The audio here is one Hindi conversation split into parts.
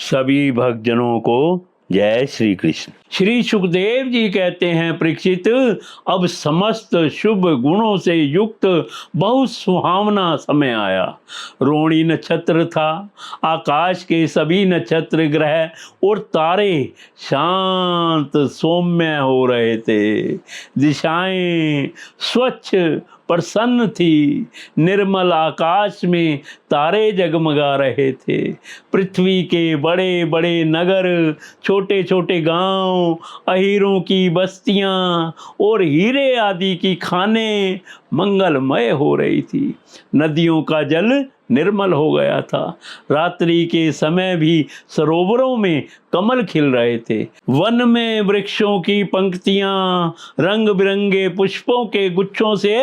सभी भक्तजनों को जय श्री कृष्ण। श्री सुखदेव जी कहते हैं, परीक्षित, अब समस्त शुभ गुणों से युक्त बहुत सुहावना समय आया। रोहिणी नक्षत्र था। आकाश के सभी नक्षत्र, ग्रह और तारे शांत सौम्य हो रहे थे। दिशाएं स्वच्छ प्रसन्न थी। निर्मल आकाश में तारे जगमगा रहे थे। पृथ्वी के बड़े बड़े नगर, छोटे छोटे गांव, अहीरों की बस्तियां और हीरे आदि की खानें मंगलमय हो रही थी। नदियों का जल निर्मल हो गया था। रात्रि के समय भी सरोवरों में कमल खिल रहे थे। वन में वृक्षों की पंक्तियां रंग बिरंगे पुष्पों के गुच्छों से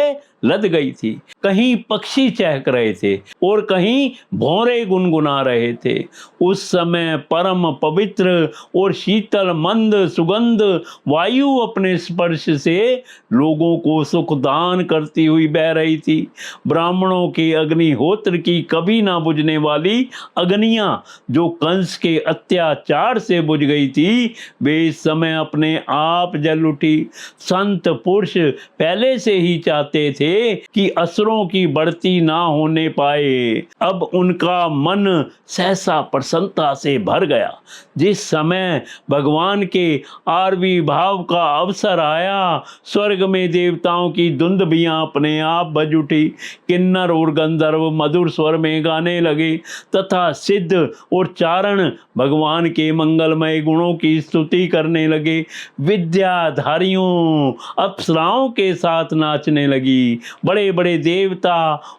लद गई थी। कहीं पक्षी चहक रहे थे और कहीं भौरे गुनगुना रहे थे। उस समय परम पवित्र और शीतल मंद सुगंध वायु अपने स्पर्श से लोगों को सुख दान करती हुई बह रही थी। ब्राह्मणों के अग्निहोत्र की कभी ना बुझने वाली अग्नियां जो कंस के अत्याचार से बुझ गई थी, वे इस समय अपने आप जल उठी। संत पुरुष पहले से ही चाहते थे कि असुरों की बढ़ती ना होने पाए। अब उनका मन सहसा प्रसन्नता से भर गया। जिस समय भगवान के आविर्भाव का अवसर आया, स्वर्ग में देवताओं की दुंदभियां अपने आप बज उठी। किन्नर और गंधर्व मधुर स्वर में गाने लगे तथा सिद्ध और चारण भगवान के मंगलमय गुणों की स्तुति करने लगे। विद्याधारियों अप्सराओं के साथ नाचने लगी। बड़े बड़े देवता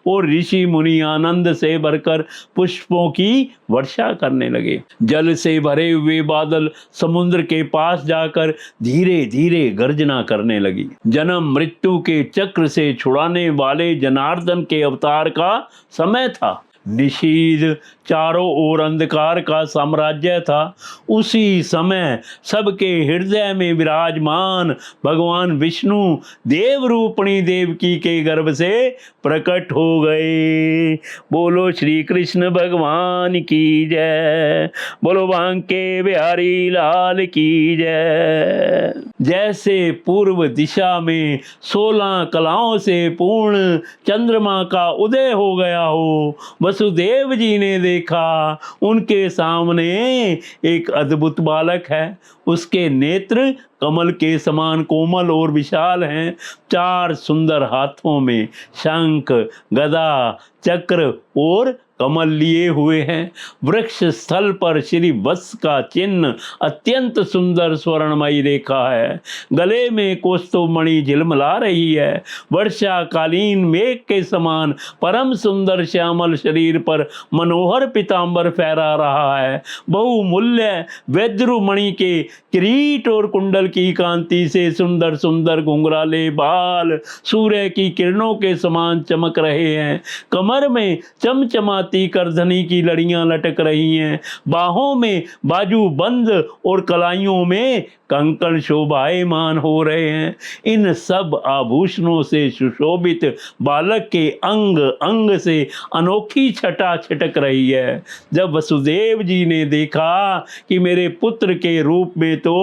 और ऋषि मुनि आनंद से भरकर पुष्पों की वर्षा करने लगे। जल से भरे हुए बादल समुद्र के पास जाकर धीरे धीरे गर्जना करने लगी। जन्म मृत्यु के चक्र से छुड़ाने वाले जनार्दन के अवतार का समय था। निषीद चारों ओर अंधकार का साम्राज्य था। उसी समय सबके हृदय में विराजमान भगवान विष्णु देवरूपिणी देवकी के गर्भ से प्रकट हो गए। बोलो श्री कृष्ण भगवान की जय। बोलो बांके बिहारी लाल की जय। जैसे पूर्व दिशा में 16 कलाओं से पूर्ण चंद्रमा का उदय हो गया हो, वसुदेव जी ने देखा उनके सामने एक अद्भुत बालक है। उसके नेत्र कमल के समान कोमल और विशाल हैं। 4 सुंदर हाथों में शंख, गदा, चक्र और कमल लिए हुए हैं। वृक्ष स्थल पर श्री वत्स का चिन्ह अत्यंत सुंदर स्वर्णमयी रेखा है। गले में कौस्तुभ मणि झिलमिला रही है। वर्षाकालीन मेघ के समान परम सुंदर श्यामल शरीर पर मनोहर पीतांबर फहरा रहा है। बहुमूल्य वज्रमणि के किरीट और कुंडल की कांति से सुंदर सुंदर घुंघराले बाल सूर्य की किरणों के समान चमक रहे हैं। कमर में चमचमाती करधनी की लड़ियां लटक रही हैं। बाहों में बाजूबंद और कलाइयों में कंकण शोभायमान हो रहे हैं। इन सब आभूषणों से सुशोभित बालक के अंग अंग से अनोखी छटा छिटक रही है। जब वसुदेव जी ने देखा कि मेरे पुत्र के रूप में तो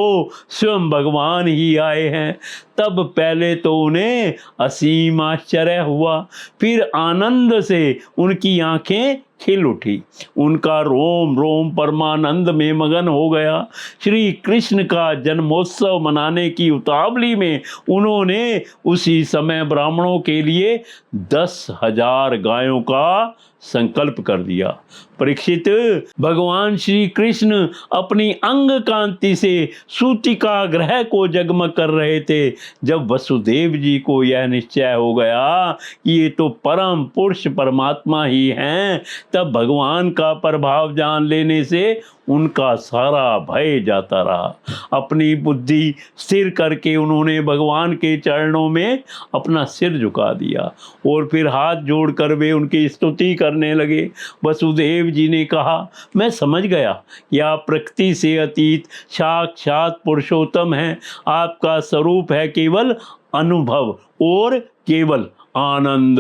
स्वयं भगवान ही आए हैं, तब पहले तो उन्हें असीम आश्चर्य हुआ, फिर आनंद से उनकी आंखें खिल उठी। उनका रोम रोम परमानंद में मगन हो गया। श्री कृष्ण का जन्मोत्सव मनाने की उतावली में उन्होंने उसी समय ब्राह्मणों के लिए 10,000 गायों का संकल्प कर दिया। परीक्षित, भगवान श्री कृष्ण अपनी अंग कांति से सूतिका ग्रह को जगमग कर रहे थे। जब वसुदेव जी को यह निश्चय हो गया कि ये तो परम पुरुष परमात्मा ही हैं, तब भगवान का प्रभाव जान लेने से उनका सारा भय जाता रहा। अपनी बुद्धि स्थिर करके उन्होंने भगवान के चरणों में अपना सिर झुका दिया और फिर हाथ जोड़कर वे उनकी स्तुति करने लगे। वसुदेव जी ने कहा, मैं समझ गया कि आप प्रकृति से अतीत साक्षात पुरुषोत्तम हैं। आपका स्वरूप है केवल अनुभव और केवल आनंद।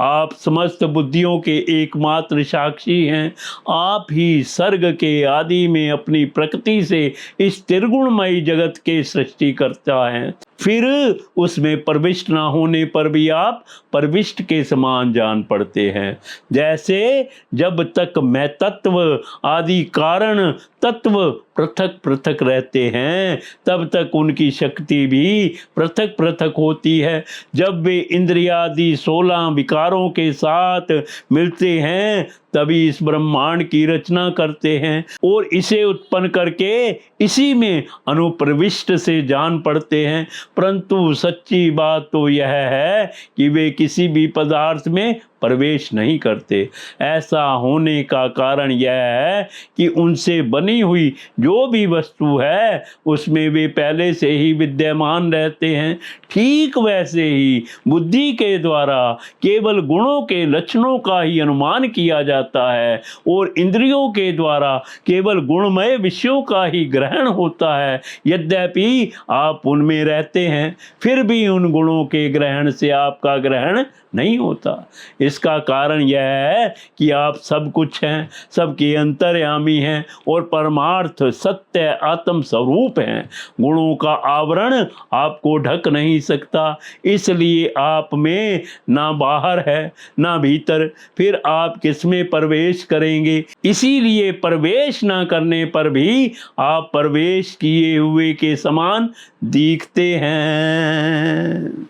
आप समस्त बुद्धियों के एकमात्र साक्षी हैं। आप ही सर्ग के आदि में अपनी प्रकृति से इस त्रिगुणमयी जगत के सृष्टि करता है। फिर उसमें प्रविष्ट ना होने पर भी आप प्रविष्ट के समान जान पड़ते हैं। जैसे जब तक मैं तत्व आदि कारण तत्व पृथक पृथक रहते हैं, तब तक उनकी शक्ति भी पृथक पृथक होती है। जब वे इंद्रियादि 16 विकारों के साथ मिलते हैं, तभी इस ब्रह्मांड की रचना करते हैं और इसे उत्पन्न करके इसी में अनुप्रविष्ट से जान पड़ते हैं। परंतु सच्ची बात तो यह है कि वे किसी भी पदार्थ में प्रवेश नहीं करते। ऐसा होने का कारण यह है कि उनसे बनी हुई जो भी वस्तु है उसमें वे पहले से ही विद्यमान रहते हैं। ठीक वैसे ही बुद्धि के द्वारा केवल गुणों के लक्षणों का ही अनुमान किया जाता है और इंद्रियों के द्वारा केवल गुणमय विषयों का ही ग्रहण होता है। यद्यपि आप उनमें रहते हैं, फिर भी उन गुणों के ग्रहण से आपका ग्रहण नहीं होता। इसका कारण यह है कि आप सब कुछ हैं, सबके अंतर्यामी हैं और परमार्थ सत्य आत्म स्वरूप हैं। गुणों का आवरण आपको ढक नहीं सकता, इसलिए आप में ना बाहर है ना भीतर, फिर आप किसमें प्रवेश करेंगे? इसीलिए प्रवेश ना करने पर भी आप प्रवेश किए हुए के समान दिखते हैं।